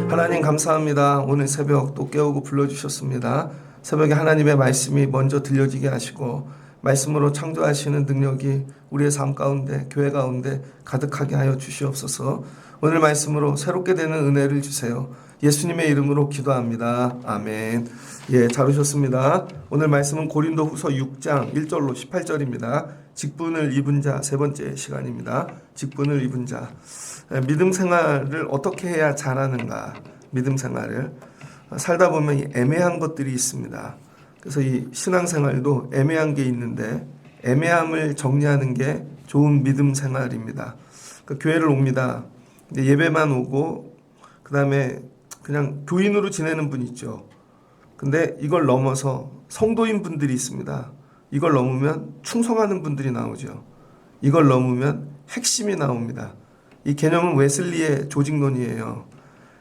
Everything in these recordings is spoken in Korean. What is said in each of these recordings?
하나님 감사합니다. 오늘 새벽 또 깨우고 불러주셨습니다. 새벽에 하나님의 말씀이 먼저 들려지게 하시고 말씀으로 창조하시는 능력이 우리의 삶 가운데 교회 가운데 가득하게 하여 주시옵소서. 오늘 말씀으로 새롭게 되는 은혜를 주세요. 예수님의 이름으로 기도합니다. 아멘. 예, 잘 오셨습니다. 오늘 말씀은 고린도후서 6장 1절로 18절입니다. 직분을 입은 자 세 번째 시간입니다. 직분을 입은 자. 믿음 생활을 어떻게 해야 잘하는가? 믿음 생활을 살다 보면 애매한 것들이 있습니다. 그래서 이 신앙생활도 애매한 게 있는데 애매함을 정리하는 게 좋은 믿음 생활입니다. 그러니까 교회를 옵니다. 예배만 오고 그 다음에 그냥 교인으로 지내는 분 있죠. 근데 이걸 넘어서 성도인 분들이 있습니다. 이걸 넘으면 충성하는 분들이 나오죠. 이걸 넘으면 핵심이 나옵니다. 이 개념은 웨슬리의 조직론이에요.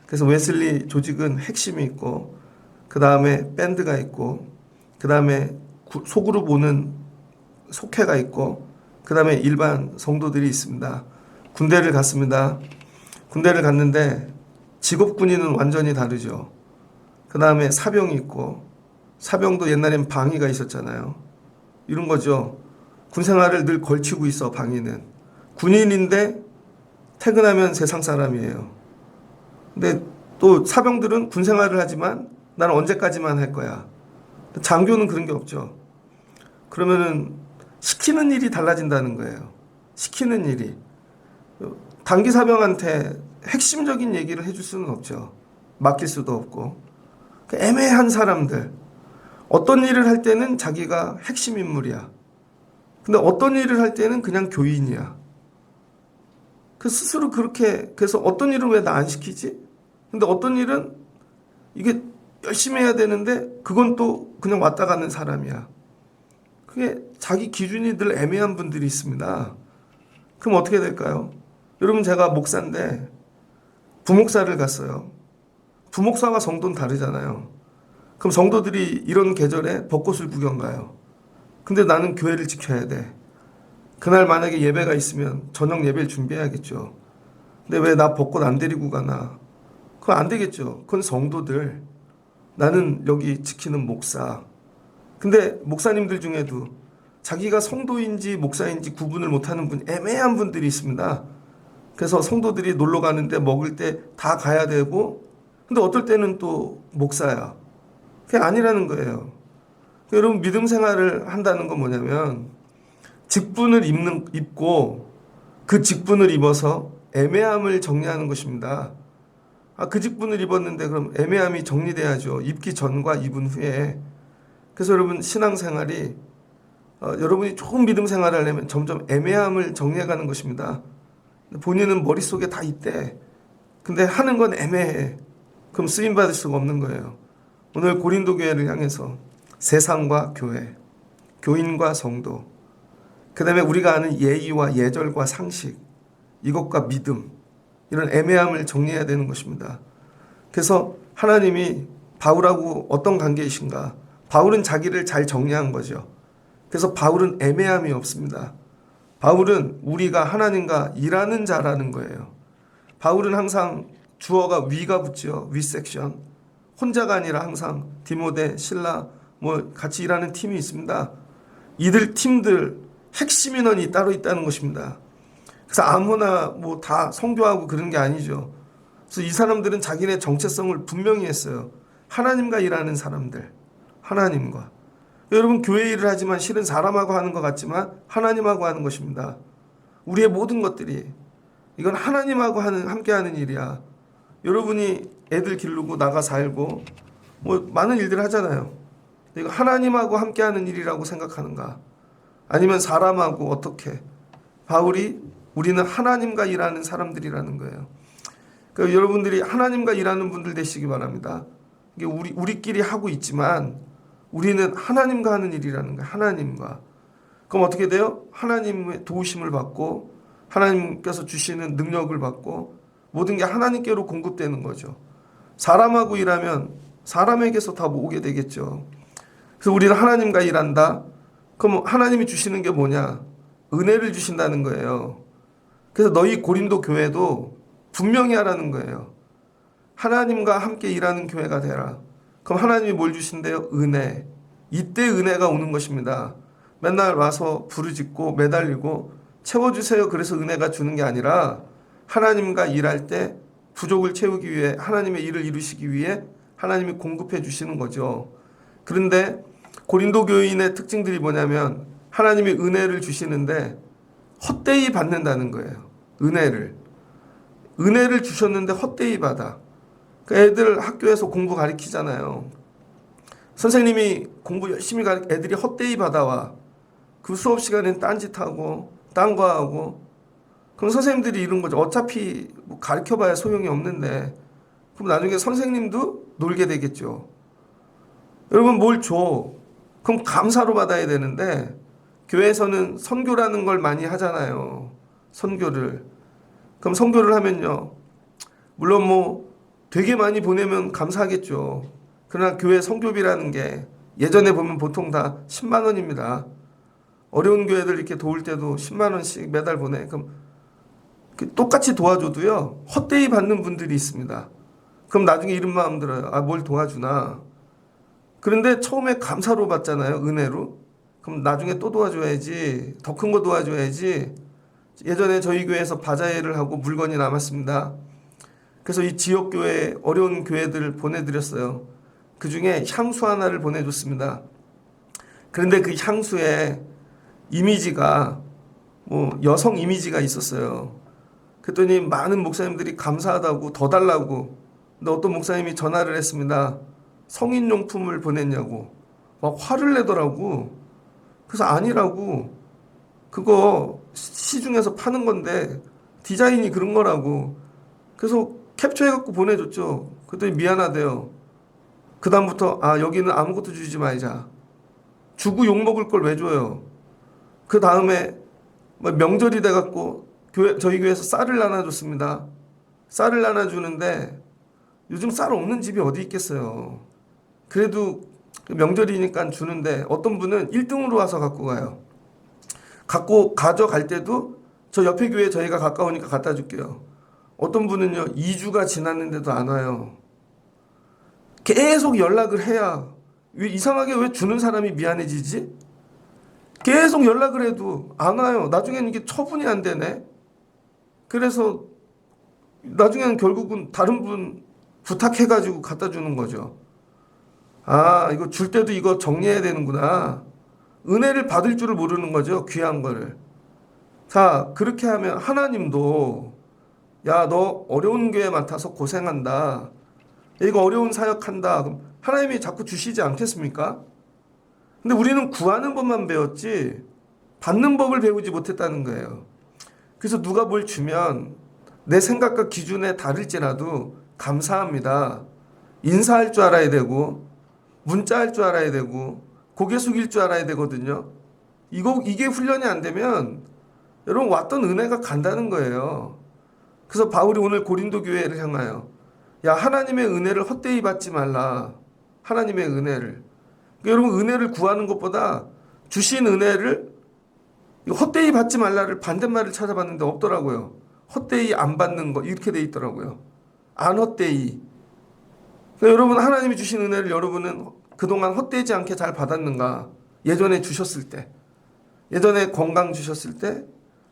그래서 웨슬리 조직은 핵심이 있고 그 다음에 밴드가 있고 그 다음에 소그룹 오는 속회가 있고 그 다음에 일반 성도들이 있습니다. 군대를 갔습니다. 군대를 갔는데 직업군인은 완전히 다르죠. 그 다음에 사병이 있고 사병도 옛날엔 방위가 있었잖아요. 이런 거죠. 군생활을 늘 걸치고 있어 방위는. 군인인데 퇴근하면 세상 사람이에요. 근데 또 사병들은 군생활을 하지만 나는 언제까지만 할 거야. 장교는 그런 게 없죠. 그러면은 시키는 일이 달라진다는 거예요. 시키는 일이. 단기 사병한테 핵심적인 얘기를 해줄 수는 없죠. 맡길 수도 없고. 애매한 사람들. 어떤 일을 할 때는 자기가 핵심 인물이야. 근데 어떤 일을 할 때는 그냥 교인이야. 그 스스로 그렇게, 그래서 어떤 일은 왜 나 안 시키지? 근데 어떤 일은 이게 열심히 해야 되는데 그건 또 그냥 왔다 가는 사람이야. 그게 자기 기준이 늘 애매한 분들이 있습니다. 그럼 어떻게 될까요? 여러분, 제가 목사인데 부목사를 갔어요. 부목사와 성도는 다르잖아요. 그럼 성도들이 이런 계절에 벚꽃을 구경 가요. 근데 나는 교회를 지켜야 돼. 그날 만약에 예배가 있으면 저녁 예배를 준비해야겠죠. 근데 왜 나 벚꽃 안 데리고 가나? 그건 안 되겠죠. 그건 성도들. 나는 여기 지키는 목사. 근데 목사님들 중에도 자기가 성도인지 목사인지 구분을 못하는 분, 애매한 분들이 있습니다. 그래서 성도들이 놀러 가는데 먹을 때 다 가야 되고, 근데 어떨 때는 또 목사야. 그게 아니라는 거예요. 여러분, 믿음 생활을 한다는 건 뭐냐면 직분을 입고 그 직분을 입어서 애매함을 정리하는 것입니다. 그 직분을 입었는데 그럼 애매함이 정리돼야죠. 입기 전과 입은 후에. 그래서 여러분, 신앙생활이 여러분이 좋은 믿음 생활을 하려면 점점 애매함을 정리해가는 것입니다. 본인은 머릿속에 다 있대. 근데 하는 건 애매해. 그럼 쓰임받을 수가 없는 거예요. 오늘 고린도 교회를 향해서 세상과 교회, 교인과 성도, 그 다음에 우리가 아는 예의와 예절과 상식, 이것과 믿음, 이런 애매함을 정리해야 되는 것입니다. 그래서 하나님이 바울하고 어떤 관계이신가? 바울은 자기를 잘 정리한 거죠. 그래서 바울은 애매함이 없습니다. 바울은 우리가 하나님과 일하는 자라는 거예요. 바울은 항상 주어가 위가 붙죠. 위 섹션. 혼자가 아니라 항상 디모데, 실라 뭐 같이 일하는 팀이 있습니다. 이들 팀들 핵심 인원이 따로 있다는 것입니다. 그래서 아무나 뭐 다 성교하고 그런 게 아니죠. 그래서 이 사람들은 자기네 정체성을 분명히 했어요. 하나님과 일하는 사람들. 하나님과. 여러분, 교회 일을 하지만 실은 사람하고 하는 것 같지만 하나님하고 하는 것입니다. 우리의 모든 것들이 이건 하나님하고 함께하는 일이야. 여러분이 애들 기르고 나가 살고 뭐 많은 일들 하잖아요. 이거 하나님하고 함께하는 일이라고 생각하는가? 아니면 사람하고 어떻게? 바울이 우리는 하나님과 일하는 사람들이라는 거예요. 그러니까 여러분들이 하나님과 일하는 분들 되시기 바랍니다. 이게 우리끼리 하고 있지만 우리는 하나님과 하는 일이라는 거예요. 하나님과. 그럼 어떻게 돼요? 하나님의 도우심을 받고 하나님께서 주시는 능력을 받고 모든 게 하나님께로 공급되는 거죠. 사람하고 일하면 사람에게서 다 오게 되겠죠. 그래서 우리는 하나님과 일한다. 그럼 하나님이 주시는 게 뭐냐? 은혜를 주신다는 거예요. 그래서 너희 고린도 교회도 분명히 하라는 거예요. 하나님과 함께 일하는 교회가 되라. 그럼 하나님이 뭘 주신대요? 은혜. 이때 은혜가 오는 것입니다. 맨날 와서 부르짖고 매달리고 채워주세요. 그래서 은혜가 주는 게 아니라 하나님과 일할 때 부족을 채우기 위해 하나님의 일을 이루시기 위해 하나님이 공급해 주시는 거죠. 그런데 고린도 교인의 특징들이 뭐냐면 하나님이 은혜를 주시는데 헛되이 받는다는 거예요. 은혜를 주셨는데 헛되이 받아. 그 애들 학교에서 공부 가르치잖아요. 선생님이 공부 열심히 애들이 헛되이 받아와. 그 수업 시간엔 딴짓하고 딴 거 하고. 그럼 선생님들이 이런 거죠. 어차피 뭐 가르쳐봐야 소용이 없는데. 그럼 나중에 선생님도 놀게 되겠죠. 여러분 뭘 줘? 그럼 감사로 받아야 되는데 교회에서는 선교라는 걸 많이 하잖아요. 선교를. 그럼 선교를 하면요. 물론 뭐 되게 많이 보내면 감사하겠죠. 그러나 교회 선교비라는 게 예전에 보면 보통 다 10만 원입니다. 어려운 교회들 이렇게 도울 때도 10만 원씩 매달 보내. 그럼 똑같이 도와줘도요. 헛되이 받는 분들이 있습니다. 그럼 나중에 이런 마음 들어요. 아, 뭘 도와주나. 그런데 처음에 감사로 받잖아요. 은혜로. 그럼 나중에 또 도와줘야지. 더 큰 거 도와줘야지. 예전에 저희 교회에서 바자회를 하고 물건이 남았습니다. 그래서 이 지역교회 어려운 교회들을 보내드렸어요. 그 중에 향수 하나를 보내줬습니다. 그런데 그 향수에 이미지가 뭐 여성 이미지가 있었어요. 그랬더니 많은 목사님들이 감사하다고 더 달라고. 근데 어떤 목사님이 전화를 했습니다. 성인용품을 보냈냐고. 막 화를 내더라고. 그래서 아니라고. 그거 시중에서 파는 건데 디자인이 그런 거라고. 그래서 캡처해갖고 보내줬죠. 그랬더니 미안하대요. 그 다음부터 여기는 아무것도 주지 말자. 주고 욕먹을 걸 왜 줘요. 그 다음에 명절이 돼갖고 저희 교회에서 쌀을 나눠줬습니다. 쌀을 나눠주는데 요즘 쌀 없는 집이 어디 있겠어요. 그래도 명절이니까 주는데 어떤 분은 1등으로 와서 갖고 가요. 가져갈 때도 저 옆에 교회 저희가 가까우니까 갖다 줄게요. 어떤 분은요 2주가 지났는데도 안 와요. 계속 연락을 해야 이상하게 왜 주는 사람이 미안해지지? 계속 연락을 해도 안 와요. 나중에는 이게 처분이 안 되네. 그래서 나중에는 결국은 다른 분 부탁해가지고 갖다 주는 거죠. 이거 줄 때도 이거 정리해야 되는구나. 은혜를 받을 줄을 모르는 거죠. 귀한 거를. 자, 그렇게 하면 하나님도 야, 너 어려운 교회 맡아서 고생한다. 이거 어려운 사역한다. 그럼 하나님이 자꾸 주시지 않겠습니까? 근데 우리는 구하는 법만 배웠지 받는 법을 배우지 못했다는 거예요. 그래서 누가 뭘 주면 내 생각과 기준에 다를지라도 감사합니다. 인사할 줄 알아야 되고 문자할 줄 알아야 되고 고개 숙일 줄 알아야 되거든요. 이게 훈련이 안 되면 여러분 왔던 은혜가 간다는 거예요. 그래서 바울이 오늘 고린도 교회를 향하여 야, 하나님의 은혜를 헛되이 받지 말라. 하나님의 은혜를. 그러니까 여러분 은혜를 구하는 것보다 주신 은혜를 헛되이 받지 말라를 반대말을 찾아봤는데 없더라고요. 헛되이 안 받는 거 이렇게 돼 있더라고요. 안 헛되이. 그러니까 여러분 하나님이 주신 은혜를 여러분은 그동안 헛되지 않게 잘 받았는가? 예전에 주셨을 때. 예전에 건강 주셨을 때.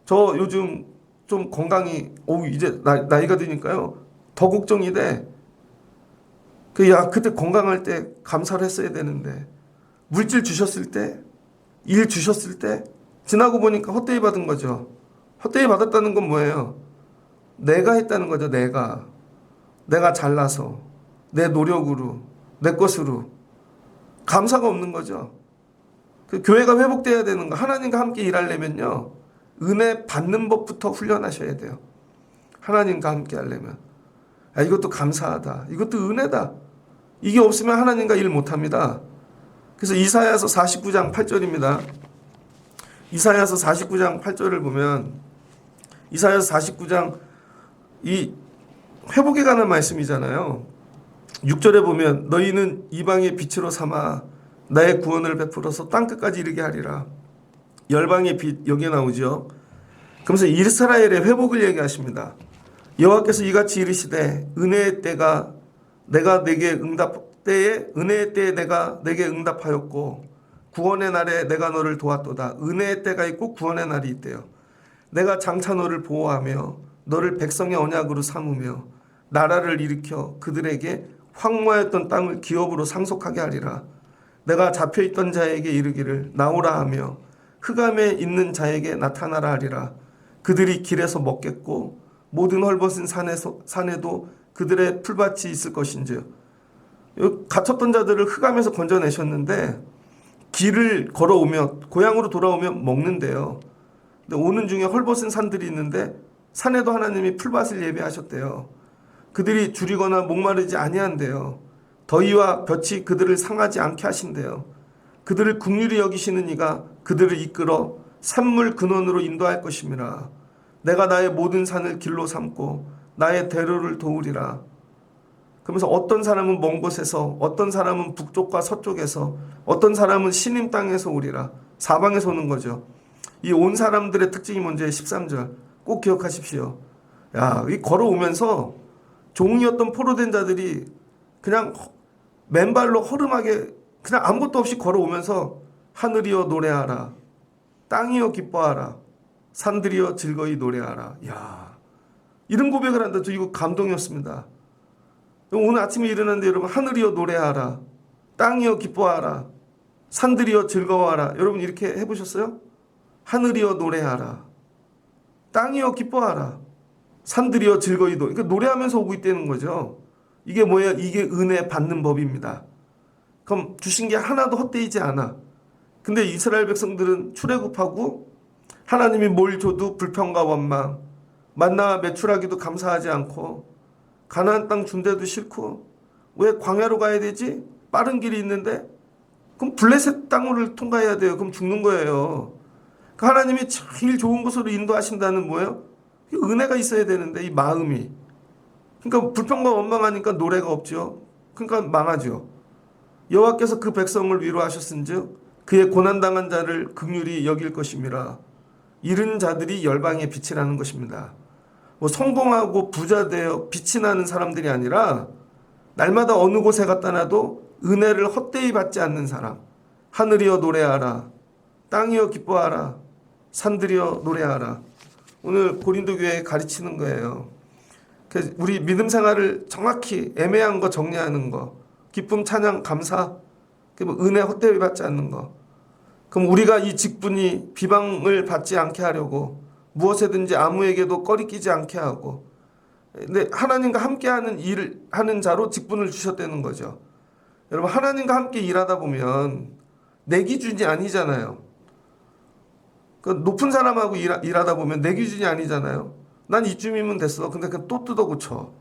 저 요즘 좀 건강이 이제 나이가 드니까요. 더 걱정이 돼. 그때 건강할 때 감사를 했어야 되는데 물질 주셨을 때, 일 주셨을 때 지나고 보니까 헛되이 받은 거죠. 헛되이 받았다는 건 뭐예요? 내가 했다는 거죠. 내가 잘나서 내 노력으로 내 것으로 감사가 없는 거죠. 교회가 회복돼야 되는 거. 하나님과 함께 일하려면요. 은혜 받는 법부터 훈련하셔야 돼요. 하나님과 함께 하려면. 이것도 감사하다. 이것도 은혜다. 이게 없으면 하나님과 일 못합니다. 그래서 이사야서 49장 8절입니다. 이사야서 49장 8절을 보면 이사야서 49장 이 회복에 관한 말씀이잖아요. 6절에 보면 너희는 이방의 빛으로 삼아 나의 구원을 베풀어서 땅끝까지 이르게 하리라. 열방의 빛, 여기에 나오죠. 그러면서 이스라엘의 회복을 얘기하십니다. 여호와께서 이같이 이르시되 은혜의 때가 내가 내게 응답 때에 은혜의 때에 내가 내게 응답하였고 구원의 날에 내가 너를 도왔도다. 은혜의 때가 있고 구원의 날이 있대요. 내가 장차 너를 보호하며 너를 백성의 언약으로 삼으며 나라를 일으켜 그들에게 황무하였던 땅을 기업으로 상속하게 하리라. 내가 잡혀있던 자에게 이르기를 나오라 하며 흑암에 있는 자에게 나타나라 하리라. 그들이 길에서 먹겠고 모든 헐벗은 산에도 그들의 풀밭이 있을 것인지요. 갇혔던 자들을 흑암에서 건져내셨는데 길을 걸어오며 고향으로 돌아오면 먹는데요. 근데 오는 중에 헐벗은 산들이 있는데 산에도 하나님이 풀밭을 예비하셨대요. 그들이 줄이거나 목마르지 아니한대요. 더위와 볕이 그들을 상하지 않게 하신대요. 그들을 긍휼히 여기시는 이가 그들을 이끌어 샘물 근원으로 인도할 것임이라. 내가 나의 모든 산을 길로 삼고 나의 대로를 도우리라. 그러면서 어떤 사람은 먼 곳에서, 어떤 사람은 북쪽과 서쪽에서, 어떤 사람은 시님 땅에서 오리라. 사방에서 오는 거죠. 이 온 사람들의 특징이 뭔지 13절 꼭 기억하십시오. 야, 이 걸어오면서 종이었던 포로된 자들이 그냥 맨발로 허름하게 그냥 아무것도 없이 걸어오면서 하늘이여 노래하라, 땅이여 기뻐하라, 산들이여 즐거이 노래하라. 야, 이런 고백을 한다. 저 이거 감동이었습니다. 오늘 아침에 일어났는데 여러분, 하늘이여 노래하라, 땅이여 기뻐하라, 산들이여 즐거워하라. 여러분 이렇게 해보셨어요? 하늘이여 노래하라, 땅이여 기뻐하라, 산들이여 즐거이 노래. 그러니까 노래하면서 오고 있다는 거죠. 이게 뭐예요? 이게 은혜 받는 법입니다. 그럼 주신 게 하나도 헛되이지 않아. 근데 이스라엘 백성들은 출애굽하고 하나님이 뭘 줘도 불평과 원망, 만나와 메추라기도 감사하지 않고 가나안 땅 준대도 싫고 왜 광야로 가야 되지? 빠른 길이 있는데 그럼 블레셋 땅을 통과해야 돼요. 그럼 죽는 거예요. 하나님이 제일 좋은 곳으로 인도하신다는 뭐예요? 은혜가 있어야 되는데 이 마음이. 그러니까 불평과 원망하니까 노래가 없죠. 그러니까 망하죠. 여호와께서 그 백성을 위로하셨은즉 그의 고난당한 자를 긍휼히 여길 것임이라. 이른 자들이 열방의 빛이라는 것입니다. 뭐 성공하고 부자 되어 빛이 나는 사람들이 아니라 날마다 어느 곳에 갖다 놔도 은혜를 헛되이 받지 않는 사람. 하늘이여 노래하라, 땅이여 기뻐하라, 산들이여 노래하라. 오늘 고린도 교회에 가르치는 거예요. 우리 믿음 생활을 정확히 애매한 거 정리하는 거, 기쁨, 찬양, 감사, 은혜 헛되이 받지 않는 거. 그럼 우리가 이 직분이 비방을 받지 않게 하려고 무엇에든지 아무에게도 꺼리 끼지 않게 하고, 근데 하나님과 함께하는 일을 하는 자로 직분을 주셨다는 거죠. 여러분, 하나님과 함께 일하다 보면 내 기준이 아니잖아요. 그 높은 사람하고 일하다 보면 내 기준이 아니잖아요. 난 이쯤이면 됐어. 근데 그냥 또 뜯어 고쳐.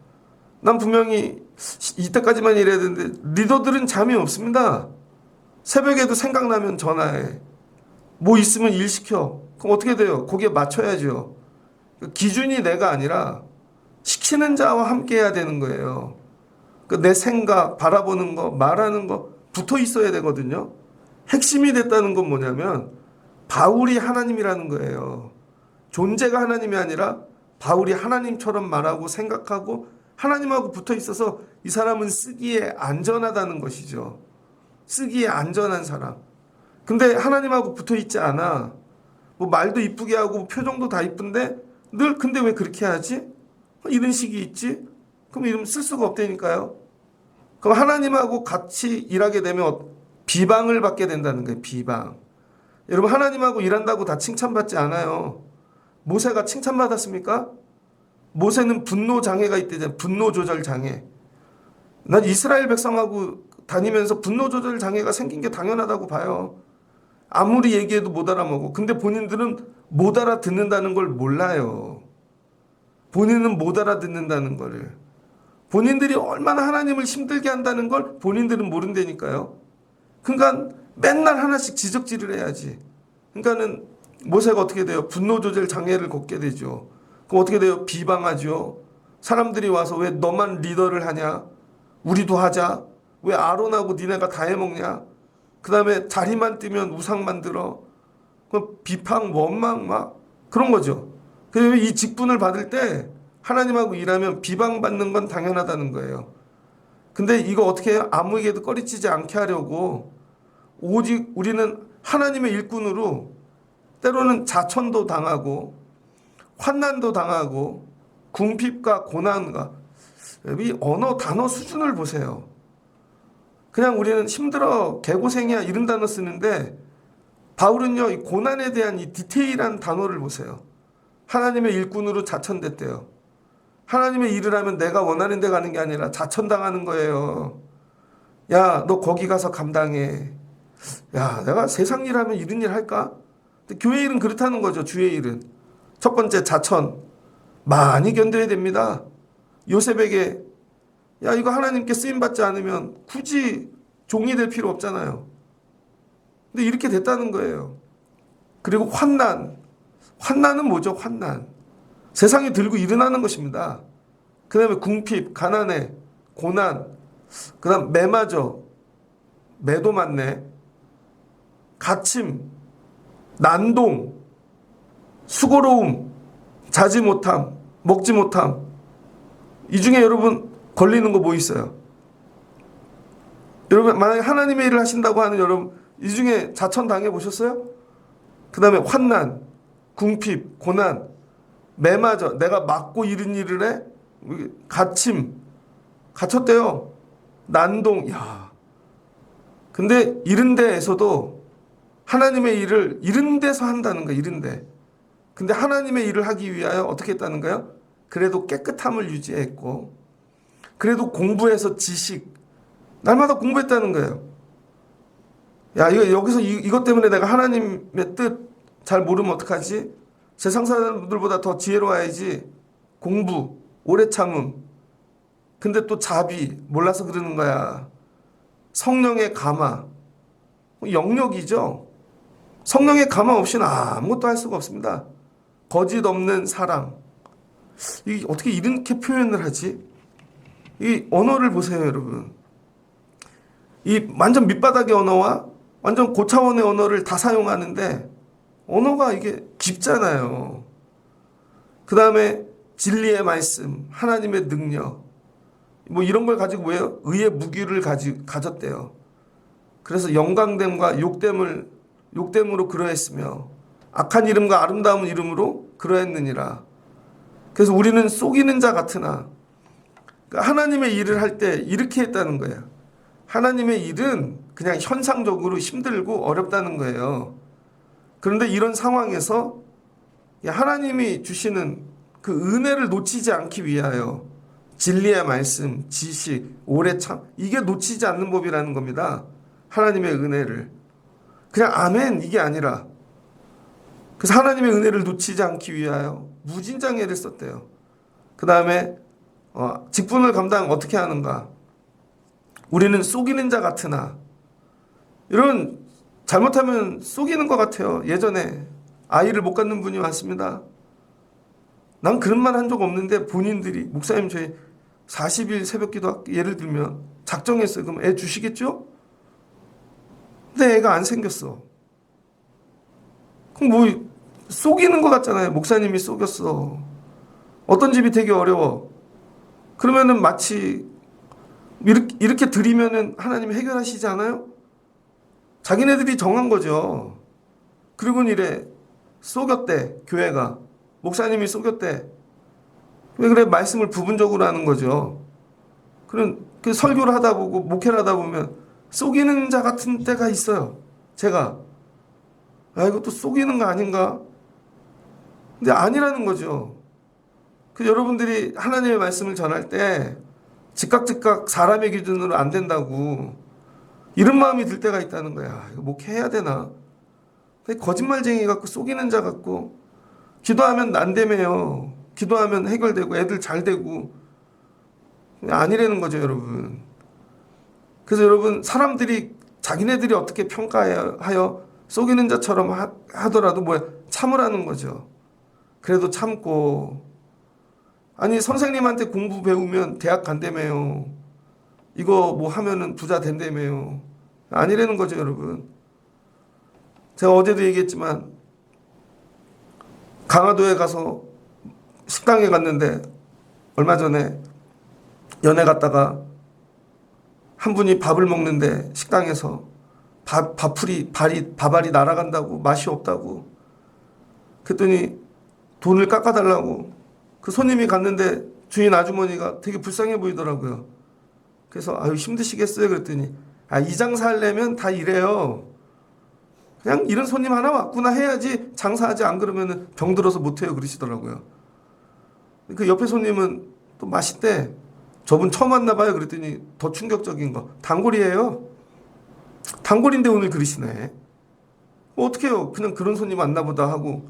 난 분명히 이때까지만 일해야 되는데 리더들은 잠이 없습니다. 새벽에도 생각나면 전화해. 뭐 있으면 일 시켜. 그럼 어떻게 돼요? 거기에 맞춰야죠. 기준이 내가 아니라 시키는 자와 함께 해야 되는 거예요. 내 생각, 바라보는 거, 말하는 거 붙어 있어야 되거든요. 핵심이 됐다는 건 뭐냐면 바울이 하나님이라는 거예요. 존재가 하나님이 아니라 바울이 하나님처럼 말하고 생각하고 하나님하고 붙어 있어서 이 사람은 쓰기에 안전하다는 것이죠. 쓰기에 안전한 사람. 근데 하나님하고 붙어 있지 않아. 뭐 말도 이쁘게 하고 표정도 다 이쁜데 늘 근데 왜 그렇게 하지? 이런 식이 있지? 그럼 이러면 쓸 수가 없다니까요. 그럼 하나님하고 같이 일하게 되면 비방을 받게 된다는 거예요. 비방. 여러분, 하나님하고 일한다고 다 칭찬받지 않아요. 모세가 칭찬받았습니까? 모세는 분노 장애가 있대잖아요. 분노 조절 장애. 난 이스라엘 백성하고 다니면서 분노 조절 장애가 생긴 게 당연하다고 봐요. 아무리 얘기해도 못 알아먹어. 근데 본인들은 못 알아듣는다는 걸 몰라요. 본인은 못 알아듣는다는 거를. 본인들이 얼마나 하나님을 힘들게 한다는 걸 본인들은 모른다니까요. 그러니까 맨날 하나씩 지적질을 해야지. 그러니까는 모세가 어떻게 돼요? 분노 조절 장애를 겪게 되죠. 그럼 어떻게 돼요? 비방하죠. 사람들이 와서 왜 너만 리더를 하냐? 우리도 하자. 왜 아론하고 니네가 다 해먹냐? 그다음에 자리만 뜨면 우상 만들어. 그 비방, 원망 막 그런 거죠. 그래서 이 직분을 받을 때 하나님하고 일하면 비방받는 건 당연하다는 거예요. 근데 이거 어떻게 해요? 아무에게도 꺼리치지 않게 하려고 오직 우리는 하나님의 일꾼으로 때로는 자천도 당하고 환난도 당하고 궁핍과 고난과 이 언어 단어 수준을 보세요. 그냥 우리는 힘들어 개고생이야 이런 단어 쓰는데 바울은요 이 고난에 대한 이 디테일한 단어를 보세요. 하나님의 일꾼으로 자천됐대요. 하나님의 일을 하면 내가 원하는 데 가는 게 아니라 자천당하는 거예요. 야, 너 거기 가서 감당해. 야, 내가 세상 일 하면 이런 일 할까? 근데 교회 일은 그렇다는 거죠. 주의 일은. 첫 번째 자천. 많이 견뎌야 됩니다. 요셉에게 야, 이거 하나님께 쓰임 받지 않으면 굳이 종이 될 필요 없잖아요. 근데 이렇게 됐다는 거예요. 그리고 환난. 환난은 뭐죠? 환난. 세상이 들고 일어나는 것입니다. 그 다음에 궁핍, 가난해, 고난, 그 다음 매맞어, 매도 맞네, 갇힘, 난동, 수고로움, 자지 못함, 먹지 못함. 이 중에 여러분 걸리는 거 뭐 있어요? 여러분 만약에 하나님의 일을 하신다고 하는 여러분 이 중에 자천 당해 보셨어요? 그 다음에 환난, 궁핍, 고난, 매맞아 내가 맞고 이런 일을 해? 갇힘, 갇혔대요. 난동, 야. 근데 이런 데에서도 하나님의 일을 이런 데서 한다는 거야, 이런 데. 근데 하나님의 일을 하기 위하여 어떻게 했다는 거야? 그래도 깨끗함을 유지했고, 그래도 공부해서 지식, 날마다 공부했다는 거예요. 야, 이거 여기서 이것 때문에 내가 하나님의 뜻 잘 모르면 어떡하지? 세상 사람들보다 더 지혜로워야지. 공부, 오래 참음. 근데 또 자비, 몰라서 그러는 거야. 성령의 감화, 영역이죠. 성령의 감화 없이는 아무것도 할 수가 없습니다. 거짓 없는 사랑. 이 어떻게 이렇게 표현을 하지? 이 언어를 보세요, 여러분. 이 완전 밑바닥의 언어와 완전 고차원의 언어를 다 사용하는데 언어가 이게 깊잖아요. 그 다음에 진리의 말씀, 하나님의 능력, 뭐 이런 걸 가지고 왜요? 의의 무기를 가졌대요. 그래서 영광됨과 욕됨으로 그러했으며 악한 이름과 아름다운 이름으로 그러했느니라. 그래서 우리는 속이는 자 같으나 그러니까 하나님의 일을 할 때 이렇게 했다는 거예요. 하나님의 일은 그냥 현상적으로 힘들고 어렵다는 거예요. 그런데 이런 상황에서 하나님이 주시는 그 은혜를 놓치지 않기 위하여 진리의 말씀, 지식, 오래 참 이게 놓치지 않는 법이라는 겁니다. 하나님의 은혜를. 그냥 아멘 이게 아니라 그래서 하나님의 은혜를 놓치지 않기 위하여 무진장애를 썼대요. 그 다음에 직분을 감당 어떻게 하는가? 우리는 속이는 자 같으나 이런 잘못하면 속이는 것 같아요. 예전에 아이를 못 갖는 분이 왔습니다. 난 그런 말 한 적 없는데 본인들이 목사님 저희 40일 새벽기도 예를 들면 작정했어요. 그럼 애 주시겠죠? 근데 애가 안 생겼어. 그럼 뭐 속이는 것 같잖아요. 목사님이 속였어. 어떤 집이 되게 어려워. 그러면은 마치 이렇게 드리면은 하나님이 해결하시지 않아요? 자기네들이 정한 거죠. 그리고는 이래 속였대. 교회가 목사님이 속였대. 왜 그래? 말씀을 부분적으로 하는 거죠. 그런 그 설교를 하다 보고 목회를 하다 보면 속이는 자 같은 때가 있어요. 제가 이것도 속이는 거 아닌가? 근데 아니라는 거죠. 그 여러분들이 하나님의 말씀을 전할 때 즉각 사람의 기준으로 안 된다고 이런 마음이 들 때가 있다는 거야. 이거 목회해야 되나? 거짓말쟁이 같고 속이는 자 같고 기도하면 안 되매요. 기도하면 해결되고 애들 잘 되고 아니라는 거죠, 여러분. 그래서 여러분 사람들이 자기네들이 어떻게 평가하여 속이는 자처럼 하더라도 뭐야 참으라는 거죠. 그래도 참고 아니 선생님한테 공부 배우면 대학 간다며요. 이거 뭐 하면은 부자 된다며요. 아니라는 거죠, 여러분. 제가 어제도 얘기했지만 강화도에 가서 식당에 갔는데 얼마 전에 연애 갔다가 한 분이 밥을 먹는데 식당에서 밥알이 날아간다고, 맛이 없다고. 그랬더니 돈을 깎아달라고. 그 손님이 갔는데 주인 아주머니가 되게 불쌍해 보이더라고요. 그래서 아유 힘드시겠어요? 그랬더니 이 장사 하려면 다 이래요. 그냥 이런 손님 하나 왔구나 해야지 장사하지, 안 그러면 병들어서 못해요 그러시더라고요. 그 옆에 손님은 또 맛있대. 저분 처음 왔나 봐요. 그랬더니 더 충격적인 거, 단골이에요. 단골인데 오늘 그러시네. 어떡해요. 그냥 그런 손님 왔나 보다 하고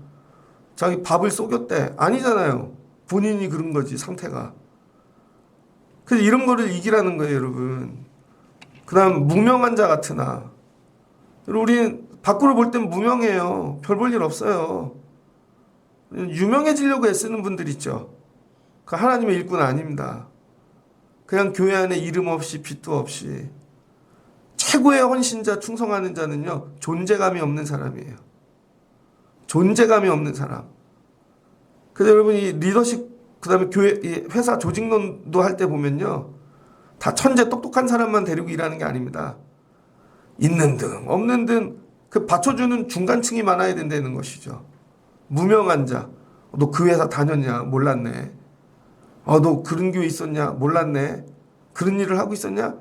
자기 밥을 쏘겼대. 아니잖아요. 본인이 그런 거지, 상태가. 그래서 이런 거를 이기라는 거예요, 여러분. 그 다음 무명한 자 같으나. 우리는 밖으로 볼 땐 무명해요. 별 볼 일 없어요. 유명해지려고 애쓰는 분들 있죠. 그 하나님의 일꾼 아닙니다. 그냥 교회 안에 이름 없이 빚도 없이 최고의 헌신자, 충성하는 자는요, 존재감이 없는 사람이에요. 존재감이 없는 사람. 그래서 여러분, 이 리더십, 그 다음에 교회, 회사 조직론도 할 때 보면요, 다 천재 똑똑한 사람만 데리고 일하는 게 아닙니다. 있는 등 없는 등 그 받쳐주는 중간층이 많아야 된다는 것이죠. 무명한 자. 너 그 회사 다녔냐? 몰랐네. 너 그런 교회 있었냐? 몰랐네. 그런 일을 하고 있었냐?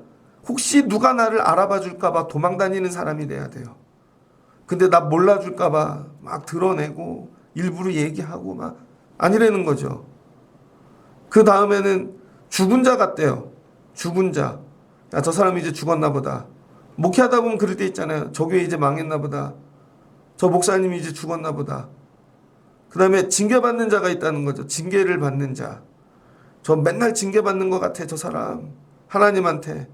혹시 누가 나를 알아봐 줄까봐 도망 다니는 사람이 돼야 돼요. 근데 나 몰라줄까봐 막 드러내고 일부러 얘기하고 막 아니라는 거죠. 그 다음에는 죽은 자 같대요. 죽은 자. 야, 저 사람이 이제 죽었나 보다. 목회하다 보면 그럴 때 있잖아요. 저 교회 이제 망했나 보다. 저 목사님이 이제 죽었나 보다. 그 다음에 징계받는 자가 있다는 거죠. 징계를 받는 자. 저 맨날 징계받는 것 같아, 저 사람. 하나님한테.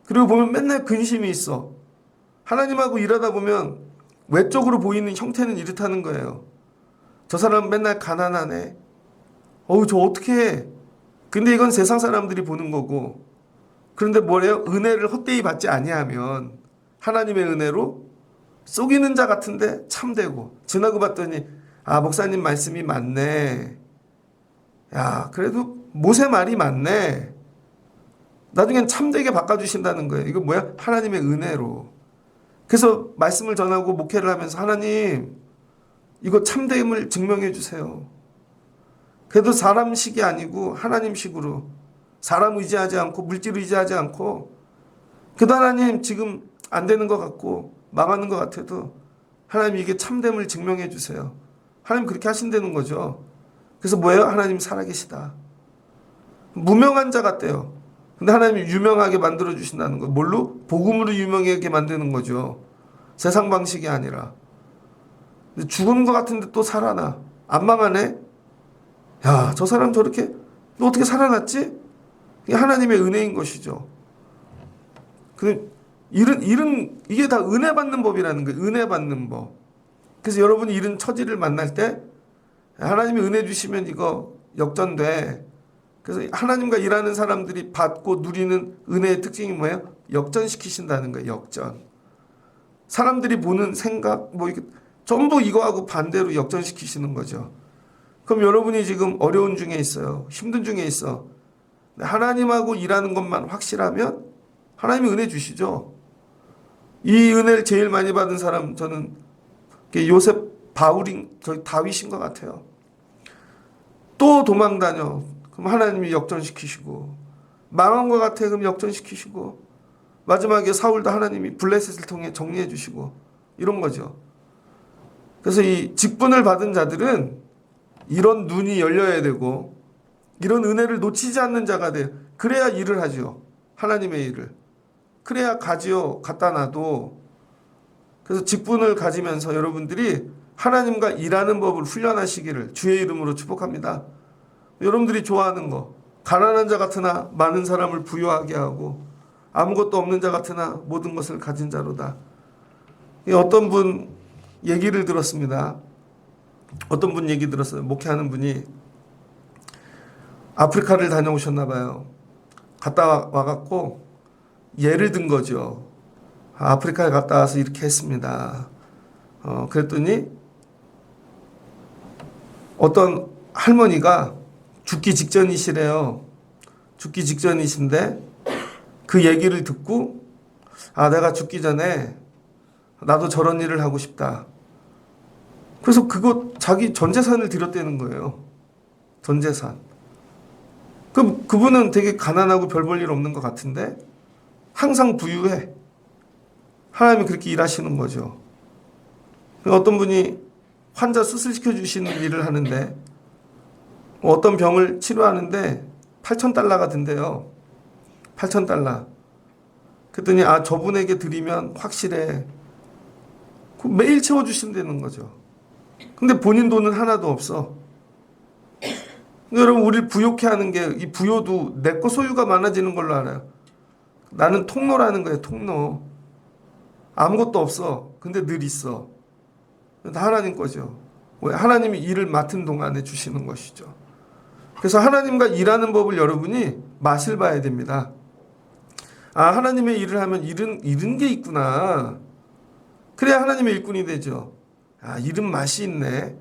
그리고 보면 맨날 근심이 있어. 하나님하고 일하다 보면 외적으로 보이는 형태는 이렇다는 거예요. 저 사람 맨날 가난하네. 저 어떻게 해. 근데 이건 세상 사람들이 보는 거고. 그런데 뭐래요? 은혜를 헛되이 받지 아니하면 하나님의 은혜로 속이는 자 같은데 참되고. 지나고 봤더니 목사님 말씀이 맞네. 야, 그래도 모세 말이 맞네. 나중엔 참되게 바꿔주신다는 거예요. 이거 뭐야? 하나님의 은혜로. 그래서 말씀을 전하고 목회를 하면서 하나님, 이거 참됨을 증명해 주세요. 그래도 사람식이 아니고 하나님식으로, 사람 의지하지 않고 물질 의지하지 않고, 그래도 하나님 지금 안 되는 것 같고 망하는 것 같아도 하나님 이게 참됨을 증명해 주세요. 하나님 그렇게 하신다는 거죠. 그래서 뭐예요? 하나님 살아계시다. 무명한 자 같대요. 근데 하나님이 유명하게 만들어 주신다는 거. 뭘로? 복음으로 유명하게 만드는 거죠. 세상 방식이 아니라. 근데 죽은 것 같은데 또 살아나. 안 망하네? 야, 저 사람 저렇게 너 어떻게 살아났지? 이게 하나님의 은혜인 것이죠. 이게 다 은혜 받는 법이라는 거예요. 은혜 받는 법. 그래서 여러분이 이런 처지를 만날 때 하나님이 은혜 주시면 이거 역전돼. 그래서 하나님과 일하는 사람들이 받고 누리는 은혜의 특징이 뭐예요? 역전시키신다는 거예요. 역전. 사람들이 보는 생각 이렇게 전부 이거하고 반대로 역전시키시는 거죠. 그럼 여러분이 지금 어려운 중에 있어요. 힘든 중에 있어. 하나님하고 일하는 것만 확실하면 하나님이 은혜 주시죠. 이 은혜를 제일 많이 받은 사람, 저는 요셉, 저희 다윗인 것 같아요. 또 도망 다녀. 그럼 하나님이 역전시키시고, 망한 것 같아. 그럼 역전시키시고, 마지막에 사울도 하나님이 블레셋을 통해 정리해 주시고, 이런 거죠. 그래서 이 직분을 받은 자들은 이런 눈이 열려야 되고, 이런 은혜를 놓치지 않는 자가 돼요. 그래야 일을 하죠. 하나님의 일을. 그래야 가지요. 갖다 놔도. 그래서 직분을 가지면서 여러분들이 하나님과 일하는 법을 훈련하시기를 주의 이름으로 축복합니다. 여러분들이 좋아하는 거, 가난한 자 같으나 많은 사람을 부유하게 하고 아무것도 없는 자 같으나 모든 것을 가진 자로다. 어떤 분 얘기를 들었습니다. 어떤 분 얘기 들었어요. 목회하는 분이 아프리카를 다녀오셨나 봐요. 갔다 와갖고 예를 든 거죠. 아프리카에 갔다 와서 이렇게 했습니다. 그랬더니 어떤 할머니가 죽기 직전이시래요. 죽기 직전이신데 그 얘기를 듣고 내가 죽기 전에 나도 저런 일을 하고 싶다. 그래서 그거 자기 전 재산을 드렸다는 거예요. 전 재산. 그분은 되게 가난하고 별 볼 일 없는 것 같은데 항상 부유해. 하나님이 그렇게 일하시는 거죠. 어떤 분이 환자 수술시켜 주시는 일을 하는데 어떤 병을 치료하는데 $8,000가 든대요. $8,000. 그랬더니 저분에게 드리면 확실해. 매일 채워주신다는 거죠. 근데 본인 돈은 하나도 없어. 여러분, 우리를 부욕해 하는 게 이 부요도 내 거 소유가 많아지는 걸로 알아요. 나는 통로라는 거예요. 통로. 아무것도 없어. 근데 늘 있어. 다 하나님 거죠. 왜? 하나님이 일을 맡은 동안에 주시는 것이죠. 그래서 하나님과 일하는 법을 여러분이 맛을 봐야 됩니다. 하나님의 일을 하면 이런 게 있구나. 그래야 하나님의 일꾼이 되죠. 이런 맛이 있네.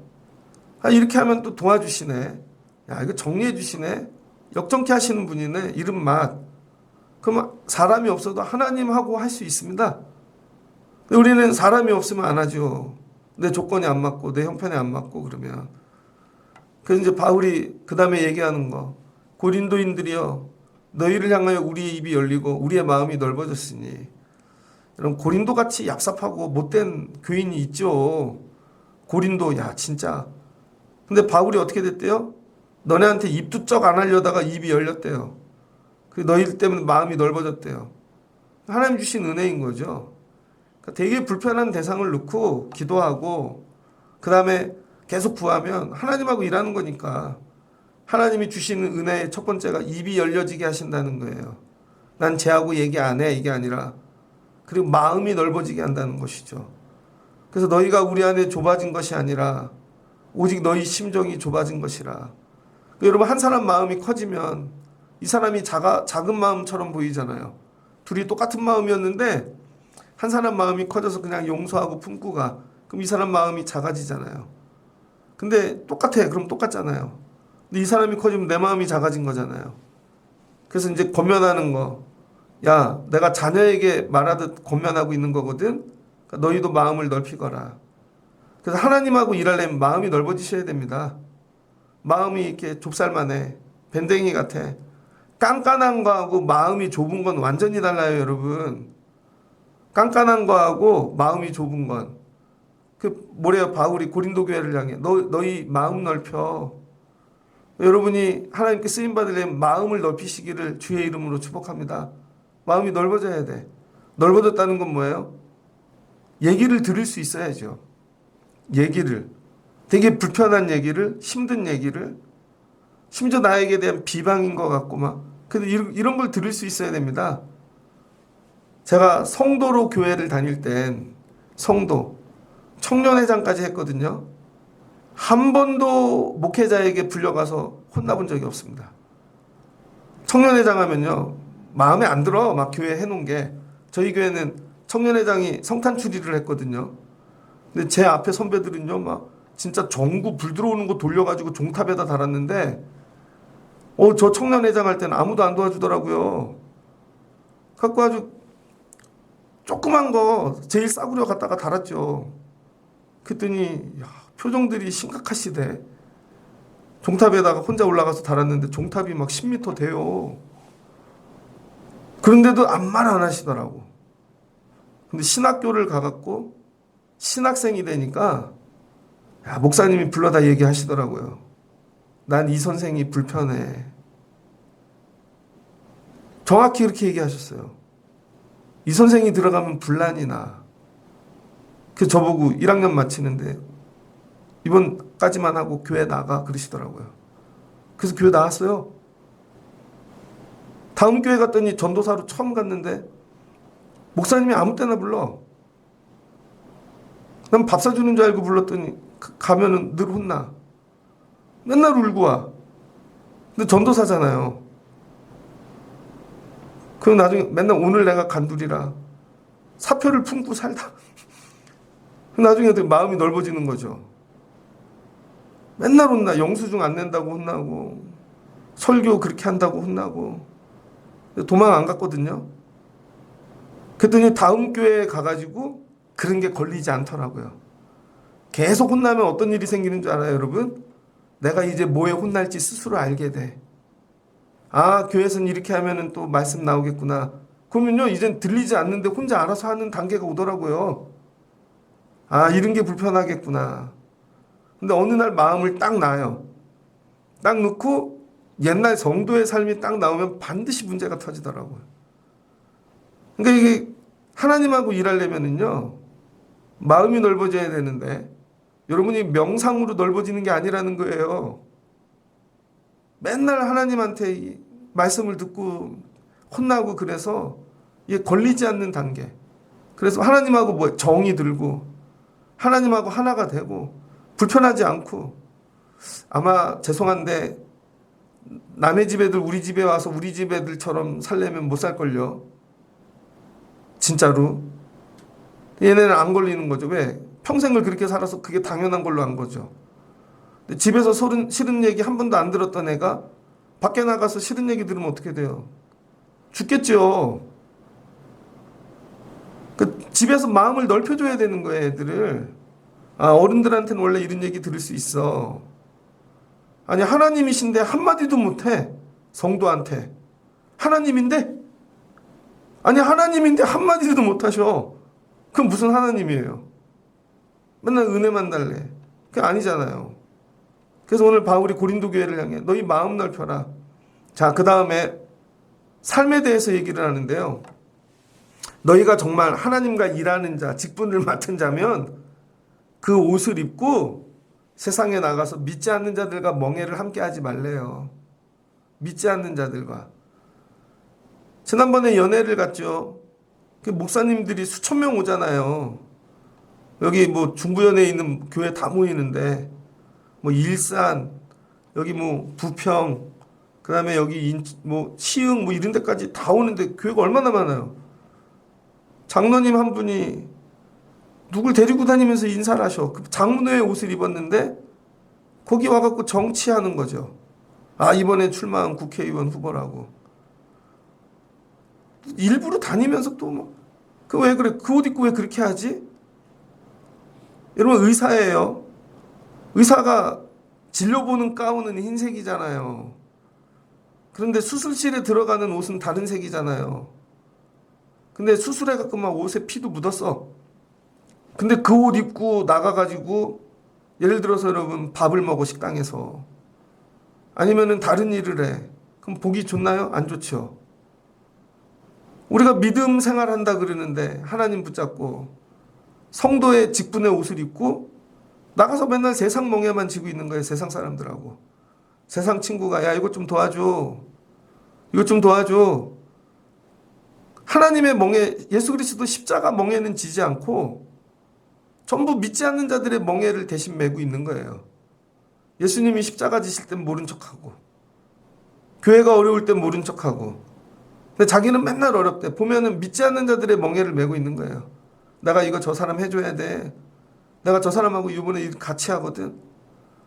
이렇게 하면 또 도와주시네. 이거 정리해 주시네. 역정케 하시는 분이네. 이런 맛. 그럼 사람이 없어도 하나님하고 할 수 있습니다. 우리는 사람이 없으면 안 하죠. 내 조건이 안 맞고 내 형편에 안 맞고 그러면. 그래서 이제 바울이 그 다음에 얘기하는 거. 고린도인들이여 너희를 향하여 우리의 입이 열리고 우리의 마음이 넓어졌으니. 여러분, 고린도같이 얍삽하고 못된 교인이 있죠. 고린도 진짜. 근데 바울이 어떻게 됐대요? 너네한테 입도 쩍 안 하려다가 입이 열렸대요. 너희들 때문에 마음이 넓어졌대요. 하나님 주신 은혜인 거죠. 되게 불편한 대상을 놓고 기도하고 그 다음에 계속 구하면 하나님하고 일하는 거니까. 하나님이 주시는 은혜의 첫 번째가 입이 열려지게 하신다는 거예요. 난 쟤하고 얘기 안 해, 이게 아니라. 그리고 마음이 넓어지게 한다는 것이죠. 그래서 너희가 우리 안에 좁아진 것이 아니라 오직 너희 심정이 좁아진 것이라. 여러분, 한 사람 마음이 커지면 이 사람이 작은 마음처럼 보이잖아요. 둘이 똑같은 마음이었는데 한 사람 마음이 커져서 그냥 용서하고 품고 가. 그럼 이 사람 마음이 작아지잖아요. 근데 똑같아. 그럼 똑같잖아요. 근데 이 사람이 커지면 내 마음이 작아진 거잖아요. 그래서 이제 권면하는 거. 내가 자녀에게 말하듯 권면하고 있는 거거든. 그러니까 너희도 마음을 넓히거라. 그래서 하나님하고 일하려면 마음이 넓어지셔야 됩니다. 마음이 이렇게 좁쌀만해. 밴댕이 같아. 깐깐한 거하고 마음이 좁은 건 완전히 달라요, 여러분. 깐깐한 거하고 마음이 좁은 건. 뭐래요? 바울이 고린도 교회를 향해. 너희 마음 넓혀. 여러분이 하나님께 쓰임 받으려면 마음을 넓히시기를 주의 이름으로 축복합니다. 마음이 넓어져야 돼. 넓어졌다는 건 뭐예요? 얘기를 들을 수 있어야죠. 얘기를. 되게 불편한 얘기를, 힘든 얘기를, 심지어 나에게 대한 비방인 것 같고 근데 이런 걸 들을 수 있어야 됩니다. 제가 성도로 교회를 다닐 땐 청년회장까지 했거든요. 한 번도 목회자에게 불려가서 혼나본 적이 없습니다. 청년회장 하면요, 마음에 안 들어. 막 교회 해놓은 게. 저희 교회는 청년회장이 성탄 추리를 했거든요. 근데 제 앞에 선배들은요, 진짜 전구 불 들어오는 거 돌려가지고 종탑에다 달았는데, 저 청년회장 할 때는 아무도 안 도와주더라고요. 갖고 아주 조그만 거 제일 싸구려 갖다가 달았죠. 그랬더니 표정들이 심각하시대. 종탑에다가 혼자 올라가서 달았는데 종탑이 막 10m 돼요. 그런데도 아무 말 안 하시더라고. 근데 신학교를 가갖고 신학생이 되니까 목사님이 불러다 얘기하시더라고요. 난 이 선생이 불편해. 정확히 이렇게 얘기하셨어요. 이 선생이 들어가면 분란이 나. 그래서 저보고 1학년 마치는데 이번까지만 하고 교회 나가 그러시더라고요. 그래서 교회 나왔어요. 다음 교회 갔더니 전도사로 처음 갔는데 목사님이 아무 때나 불러. 난 밥 사주는 줄 알고 불렀더니 가면은 늘 혼나. 맨날 울고 와. 근데 전도사잖아요. 그럼 나중에 맨날 오늘 내가 간두리라. 사표를 품고 살다 나중에 마음이 넓어지는 거죠. 맨날 혼나. 영수증 안 낸다고 혼나고, 설교 그렇게 한다고 혼나고. 도망 안 갔거든요. 그랬더니 다음 교회에 가가지고 그런 게 걸리지 않더라고요. 계속 혼나면 어떤 일이 생기는 줄 알아요, 여러분? 내가 이제 뭐에 혼날지 스스로 알게 돼. 아, 교회에서는 이렇게 하면은 또 말씀 나오겠구나. 그러면요, 이젠 들리지 않는데 혼자 알아서 하는 단계가 오더라고요. 아, 이런 게 불편하겠구나. 근데 어느 날 마음을 딱 놔요. 딱 놓고 옛날 성도의 삶이 딱 나오면 반드시 문제가 터지더라고요. 그러니까 이게 하나님하고 일하려면은요, 마음이 넓어져야 되는데, 여러분이 명상으로 넓어지는 게 아니라는 거예요. 맨날 하나님한테 말씀을 듣고 혼나고 그래서 이게 걸리지 않는 단계. 그래서 하나님하고 뭐 정이 들고 하나님하고 하나가 되고 불편하지 않고, 아마 죄송한데 남의 집 애들 우리 집에 와서 우리 집 애들처럼 살려면 못 살걸요. 진짜로. 얘네는 안 걸리는 거죠. 왜? 평생을 그렇게 살아서 그게 당연한 걸로 한 거죠. 근데 집에서 싫은 얘기 한 번도 안 들었던 애가 밖에 나가서 싫은 얘기 들으면 어떻게 돼요? 죽겠죠. 그 집에서 마음을 넓혀줘야 되는 거예요, 애들을. 아, 어른들한테는 원래 이런 얘기 들을 수 있어. 아니, 하나님이신데 한마디도 못해. 성도한테. 하나님인데? 아니, 하나님인데 한마디도 못하셔. 그럼 무슨 하나님이에요? 맨날 은혜만 달래. 그게 아니잖아요. 그래서 오늘 바울이 고린도 교회를 향해 너희 마음 넓혀라. 자, 그 다음에 삶에 대해서 얘기를 하는데요. 너희가 정말 하나님과 일하는 자, 직분을 맡은 자면 그 옷을 입고 세상에 나가서 믿지 않는 자들과 멍해를 함께 하지 말래요. 믿지 않는 자들과. 지난번에 연회를 갔죠. 그 목사님들이 수천 명 오잖아요. 여기 뭐 중부연회에 있는 교회 다 모이는데, 뭐 일산, 여기 뭐 부평, 그 다음에 여기 뭐 시흥 뭐 이런 데까지 다 오는데 교회가 얼마나 많아요. 장로님 한 분이 누굴 데리고 다니면서 인사를 하셔. 그 장로의 옷을 입었는데 거기 와갖고 정치하는 거죠. 아, 이번에 출마한 국회의원 후보라고. 일부러 다니면서 또 뭐, 그 왜 그래? 그 옷 입고 왜 그렇게 하지? 여러분, 의사예요. 의사가 진료보는 가운은 흰색이잖아요. 그런데 수술실에 들어가는 옷은 다른 색이잖아요. 근데 수술해갖고 막 옷에 피도 묻었어. 근데 그 옷 입고 나가가지고 예를 들어서 여러분 밥을 먹어, 식당에서. 아니면은 다른 일을 해. 그럼 보기 좋나요? 안 좋죠. 우리가 믿음 생활한다 그러는데 하나님 붙잡고 성도의 직분의 옷을 입고 나가서 맨날 세상 멍에만 지고 있는 거예요. 세상 사람들하고. 세상 친구가 야, 이것 좀 도와줘. 이것 좀 도와줘. 하나님의 멍에, 예수 그리스도 십자가 멍에는 지지 않고 전부 믿지 않는 자들의 멍에를 대신 메고 있는 거예요. 예수님이 십자가 지실 땐 모른 척하고, 교회가 어려울 땐 모른 척하고, 근데 자기는 맨날 어렵대. 보면은 믿지 않는 자들의 멍에를 메고 있는 거예요. 내가 이거 저 사람 해줘야 돼. 내가 저 사람하고 이번에 일 같이 하거든.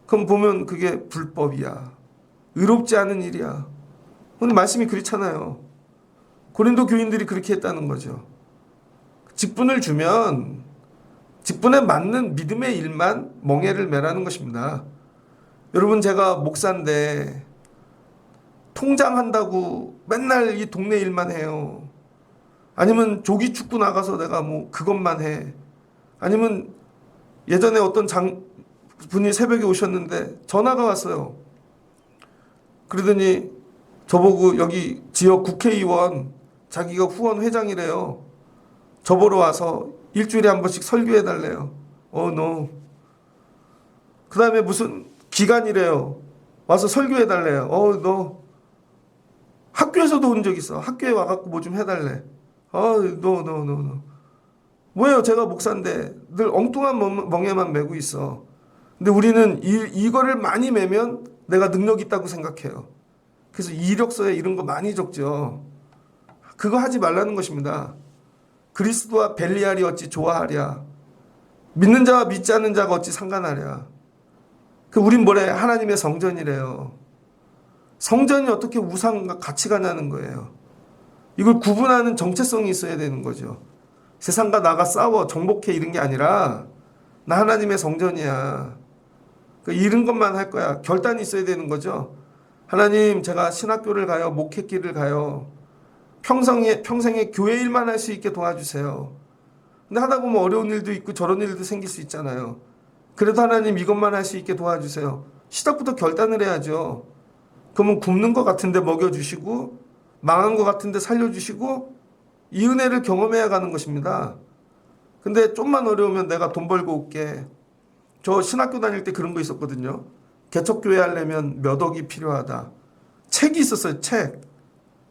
그럼 보면 그게 불법이야. 의롭지 않은 일이야. 오늘 말씀이 그렇잖아요. 고린도 교인들이 그렇게 했다는 거죠. 직분을 주면 직분에 맞는 믿음의 일만 멍에를 매라는 것입니다. 여러분, 제가 목사인데 통장한다고 맨날 이 동네 일만 해요. 아니면 조기 축구 나가서 내가 뭐 그것만 해. 아니면 예전에 어떤 분이 새벽에 오셨는데 전화가 왔어요. 그러더니 저보고 여기 지역 국회의원 자기가 후원 회장이래요. 저보러 와서 일주일에 한 번씩 설교해달래요. no. 그 다음에 무슨 기관이래요. 와서 설교해달래요. no. 학교에서도 온 적 있어. 학교에 와갖고 뭐 좀 해달래. no. 뭐예요? 제가 목사인데 늘 엉뚱한 멍에만 메고 있어. 근데 우리는 이거를 많이 메면 내가 능력 있다고 생각해요. 그래서 이력서에 이런 거 많이 적죠. 그거 하지 말라는 것입니다. 그리스도와 벨리알이 어찌 좋아하랴. 믿는 자와 믿지 않는 자가 어찌 상관하랴. 우린 뭐래? 하나님의 성전이래요. 성전이 어떻게 우상과 같이 가냐는 거예요. 이걸 구분하는 정체성이 있어야 되는 거죠. 세상과 나가 싸워 정복해 이런 게 아니라 나 하나님의 성전이야. 이런 것만 할 거야. 결단이 있어야 되는 거죠. 하나님, 제가 신학교를 가요. 목회길을 가요. 평생에 교회 일만 할 수 있게 도와주세요. 근데 하다 보면 어려운 일도 있고 저런 일도 생길 수 있잖아요. 그래도 하나님 이것만 할 수 있게 도와주세요. 시작부터 결단을 해야죠. 그러면 굶는 것 같은데 먹여주시고 망한 것 같은데 살려주시고 이 은혜를 경험해야 가는 것입니다. 근데 좀만 어려우면 내가 돈 벌고 올게. 저 신학교 다닐 때 그런 거 있었거든요. 개척교회 하려면 몇 억이 필요하다. 책이 있었어요. 책.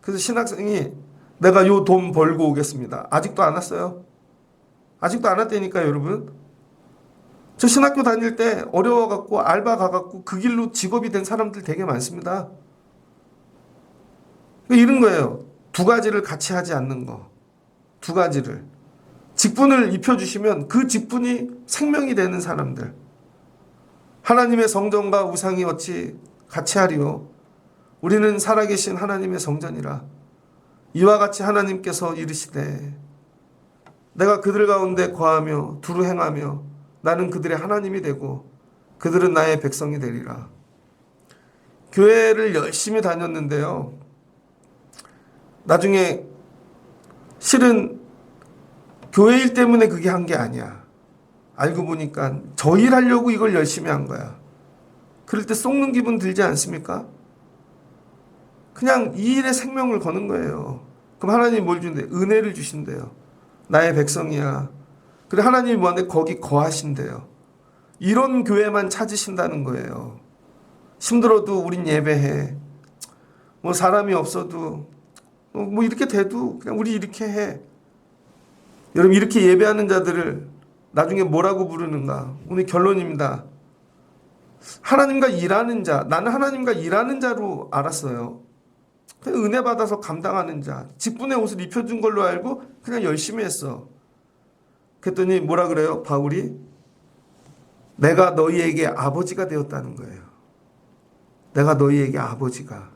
그래서 신학생이 내가 요 돈 벌고 오겠습니다. 아직도 안 왔어요. 아직도 안 왔다니까요, 여러분. 저 신학교 다닐 때 어려워갖고 알바 가갖고 그 길로 직업이 된 사람들 되게 많습니다. 이런 거예요. 두 가지를 같이 하지 않는 거. 두 가지를. 직분을 입혀주시면 그 직분이 생명이 되는 사람들. 하나님의 성전과 우상이 어찌 같이 하리요. 우리는 살아계신 하나님의 성전이라. 이와 같이 하나님께서 이르시되 내가 그들 가운데 거하며 두루 행하며 나는 그들의 하나님이 되고 그들은 나의 백성이 되리라. 교회를 열심히 다녔는데요. 나중에 실은 교회 일 때문에 그게 한 게 아니야. 알고 보니까 저 일 하려고 이걸 열심히 한 거야. 그럴 때 속는 기분 들지 않습니까? 그냥 이 일에 생명을 거는 거예요. 그럼 하나님이 뭘 준대요? 은혜를 주신대요. 나의 백성이야. 그래 하나님이 뭐하는데 거기 거하신대요. 이런 교회만 찾으신다는 거예요. 힘들어도 우린 예배해. 뭐 사람이 없어도 뭐 이렇게 돼도 그냥 우리 이렇게 해. 여러분 이렇게 예배하는 자들을 나중에 뭐라고 부르는가? 오늘 결론입니다. 하나님과 일하는 자. 나는 하나님과 일하는 자로 알았어요. 그냥 은혜 받아서 감당하는 자. 직분의 옷을 입혀준 걸로 알고 그냥 열심히 했어. 그랬더니 뭐라 그래요? 바울이 내가 너희에게 아버지가 되었다는 거예요. 내가 너희에게 아버지가.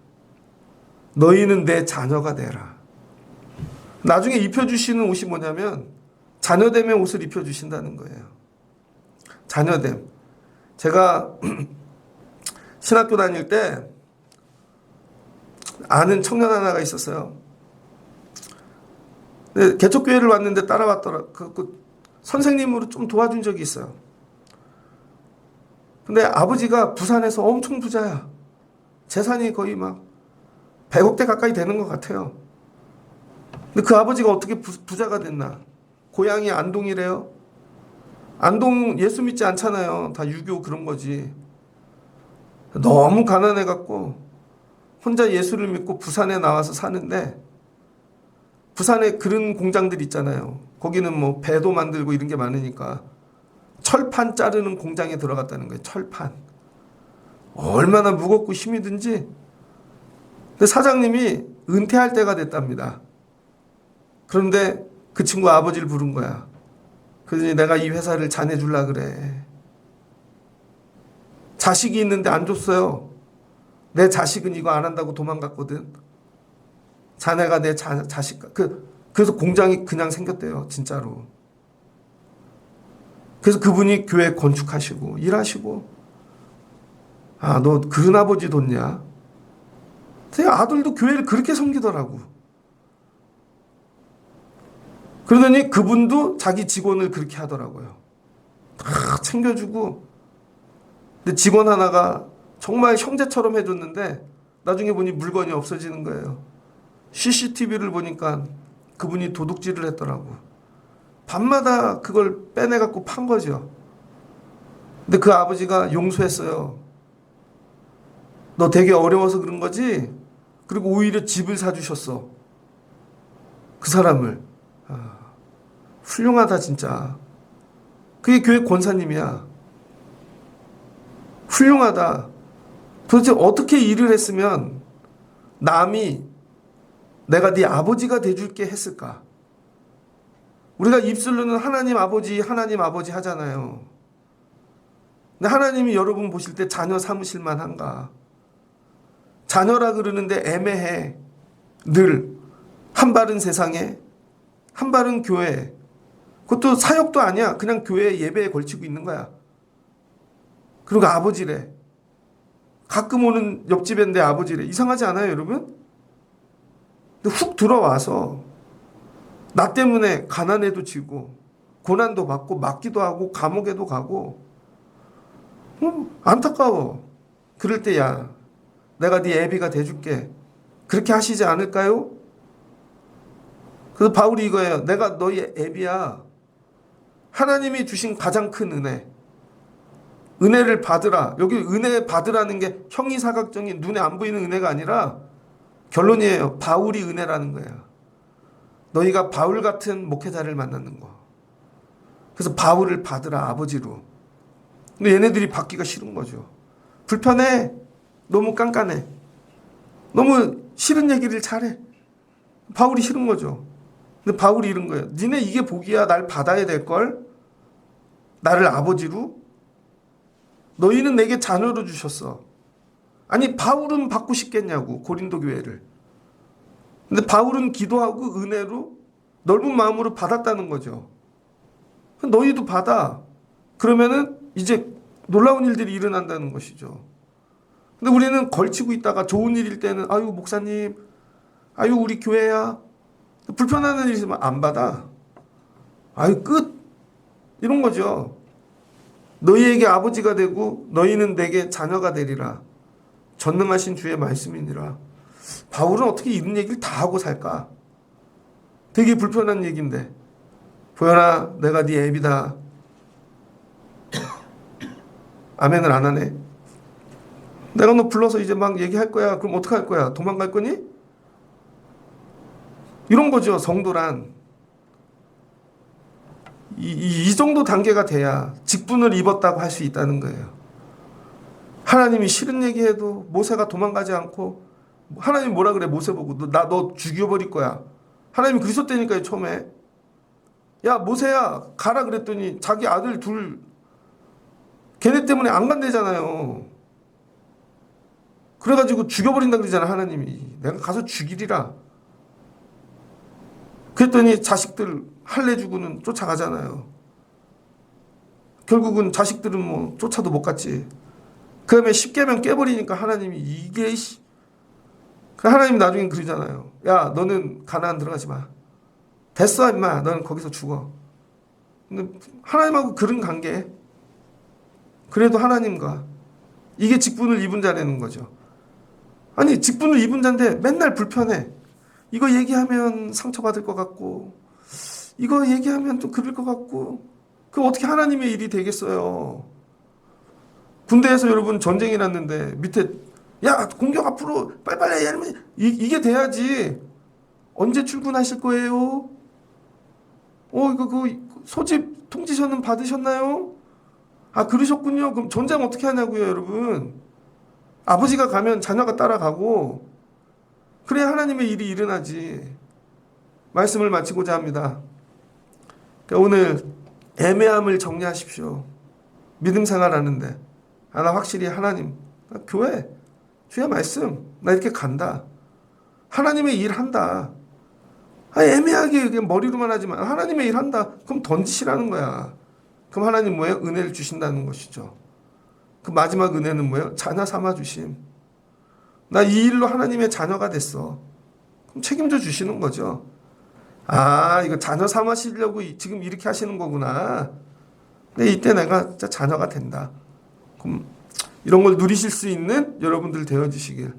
너희는 내 자녀가 되라. 나중에 입혀주시는 옷이 뭐냐면 자녀됨의 옷을 입혀주신다는 거예요. 자녀됨. 제가 신학교 다닐 때 아는 청년 하나가 있었어요. 근데 개척교회를 왔는데 따라왔더라. 그 선생님으로 좀 도와준 적이 있어요. 근데 아버지가 부산에서 엄청 부자야. 재산이 거의 막 100억대 가까이 되는 것 같아요. 근데 그 아버지가 어떻게 부자가 됐나? 고향이 안동이래요. 안동 예수 믿지 않잖아요. 다 유교 그런 거지. 너무 가난해갖고 혼자 예수를 믿고 부산에 나와서 사는데 부산에 그런 공장들 있잖아요. 거기는 뭐 배도 만들고 이런 게 많으니까 철판 자르는 공장에 들어갔다는 거예요. 철판. 얼마나 무겁고 힘이 든지. 근데 사장님이 은퇴할 때가 됐답니다. 그런데 그 친구 아버지를 부른 거야. 그러더니 내가 이 회사를 자네 줄라 그래. 자식이 있는데 안 줬어요. 내 자식은 이거 안 한다고 도망갔거든. 자네가 내 자식. 그래서 공장이 그냥 생겼대요. 진짜로. 그래서 그분이 교회 건축하시고 일하시고. 아, 너 그런 아버지 뒀냐? 아들도 교회를 그렇게 섬기더라고. 그러더니 그분도 자기 직원을 그렇게 하더라고요. 다 챙겨주고. 근데 직원 하나가 정말 형제처럼 해줬는데 나중에 보니 물건이 없어지는 거예요. CCTV를 보니까 그분이 도둑질을 했더라고. 밤마다 그걸 빼내갖고 판 거죠. 근데 그 아버지가 용서했어요. 너 되게 어려워서 그런 거지? 그리고 오히려 집을 사주셨어. 그 사람을. 아, 훌륭하다 진짜. 그게 교회 권사님이야. 훌륭하다. 도대체 어떻게 일을 했으면 남이 내가 네 아버지가 돼줄게 했을까? 우리가 입술로는 하나님 아버지 하잖아요. 근데 하나님이 여러분 보실 때 자녀 삼으실 만한가? 자녀라 그러는데 애매해. 늘 한 발은 세상에, 한 발은 교회에. 그것도 사역도 아니야. 그냥 교회 예배에 걸치고 있는 거야. 그리고 아버지래. 가끔 오는 옆집에 내 아버지래. 이상하지 않아요, 여러분? 근데 훅 들어와서 나 때문에 가난에도 지고 고난도 받고 맞기도 하고 감옥에도 가고 안타까워. 그럴 때야 내가 네 애비가 돼줄게. 그렇게 하시지 않을까요? 그래서 바울이 이거예요. 내가 너희 애비야. 하나님이 주신 가장 큰 은혜. 은혜를 받으라. 여기 은혜 받으라는 게 형이사각적인 눈에 안 보이는 은혜가 아니라 결론이에요. 바울이 은혜라는 거예요. 너희가 바울 같은 목회자를 만나는 거. 그래서 바울을 받으라 아버지로. 근데 얘네들이 받기가 싫은 거죠. 불편해. 너무 깐깐해. 너무 싫은 얘기를 잘해. 바울이 싫은 거죠. 근데 바울이 이런 거예요. 니네 이게 복이야. 날 받아야 될걸. 나를 아버지로. 너희는 내게 자녀로 주셨어. 아니 바울은 받고 싶겠냐고. 고린도 교회를. 근데 바울은 기도하고 은혜로 넓은 마음으로 받았다는 거죠. 너희도 받아. 그러면은 이제 놀라운 일들이 일어난다는 것이죠. 근데 우리는 걸치고 있다가 좋은 일일 때는 아유 목사님, 아유 우리 교회야. 불편한 일 있으면 안 받아. 아유 끝. 이런 거죠. 너희에게 아버지가 되고 너희는 내게 자녀가 되리라. 전능하신 주의 말씀이니라. 바울은 어떻게 이런 얘기를 다 하고 살까? 되게 불편한 얘기인데. 보현아, 내가 네 애비다. 아멘을 안 하네. 내가 너 불러서 이제 막 얘기할 거야. 그럼 어떡할 거야? 도망갈 거니? 이런 거죠. 성도란. 이 정도 단계가 돼야 직분을 입었다고 할 수 있다는 거예요. 하나님이 싫은 얘기해도 모세가 도망가지 않고 하나님 뭐라 그래 모세 보고 너 죽여버릴 거야. 하나님이 그러셨다니까요. 처음에. 야 모세야 가라 그랬더니 자기 아들 둘 걔네 때문에 안 간대잖아요. 그래가지고 죽여버린다 그러잖아. 하나님이 내가 가서 죽이리라. 그랬더니 자식들 할례주고는 쫓아가잖아요. 결국은 자식들은 뭐 쫓아도 못 갔지. 그 다음에 10계명 깨버리니까 하나님이 이게 하나님이 나중에 그러잖아요. 야 너는 가나안 들어가지 마. 됐어 임마. 너는 거기서 죽어. 근데 하나님하고 그런 관계. 그래도 하나님과 이게 직분을 입은 자라는 거죠. 아니 직분을 입은 자인데 맨날 불편해. 이거 얘기하면 상처받을 것 같고 이거 얘기하면 또 그럴 것 같고 그 어떻게 하나님의 일이 되겠어요. 군대에서 여러분 전쟁이 났는데 밑에 야 공격 앞으로 빨리빨리 이러면 이게 돼야지. 언제 출근하실 거예요? 이거 그 소집 통지서는 받으셨나요? 아 그러셨군요. 그럼 전쟁 어떻게 하냐고요 여러분. 아버지가 가면 자녀가 따라가고 그래야 하나님의 일이 일어나지. 말씀을 마치고자 합니다. 그러니까 오늘 애매함을 정리하십시오. 믿음 생활하는데 나 확실히 하나님 나 교회 주의 말씀 나 이렇게 간다. 하나님의 일 한다. 애매하게 그냥 머리로만 하지만 하나님의 일 한다. 그럼 던지시라는 거야. 그럼 하나님 뭐예요? 은혜를 주신다는 것이죠. 그 마지막 은혜는 뭐예요? 자녀 삼아 주심. 나 이 일로 하나님의 자녀가 됐어. 그럼 책임져 주시는 거죠. 이거 자녀 삼으시려고 지금 이렇게 하시는 거구나. 근데 이때 내가 진짜 자녀가 된다. 그럼 이런 걸 누리실 수 있는 여러분들 되어주시길.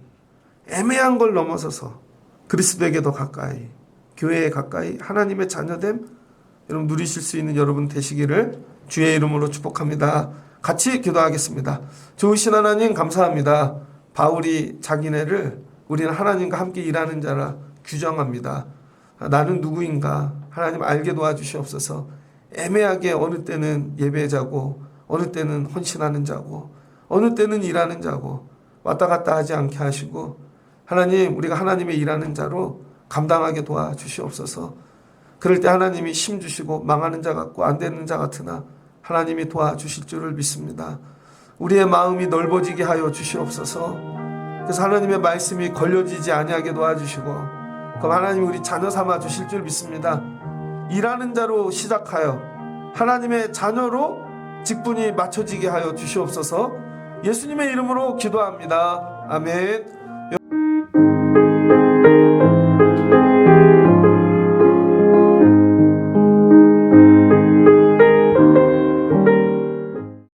애매한 걸 넘어서서 그리스도에게 더 가까이, 교회에 가까이 하나님의 자녀됨 여러분 누리실 수 있는 여러분 되시기를 주의 이름으로 축복합니다. 같이 기도하겠습니다. 좋으신 하나님 감사합니다. 바울이 자기네를 우리는 하나님과 함께 일하는 자라 규정합니다. 나는 누구인가 하나님 알게 도와주시옵소서. 애매하게 어느 때는 예배자고 어느 때는 헌신하는 자고 어느 때는 일하는 자고 왔다 갔다 하지 않게 하시고 하나님 우리가 하나님의 일하는 자로 감당하게 도와주시옵소서. 그럴 때 하나님이 힘 주시고 망하는 자 같고 안 되는 자 같으나 하나님이 도와주실 줄을 믿습니다. 우리의 마음이 넓어지게 하여 주시옵소서. 그래서 하나님의 말씀이 걸려지지 아니하게 도와주시고, 그럼 하나님이 우리 자녀 삼아 주실 줄 믿습니다. 일하는 자로 시작하여 하나님의 자녀로 직분이 맞춰지게 하여 주시옵소서. 예수님의 이름으로 기도합니다. 아멘.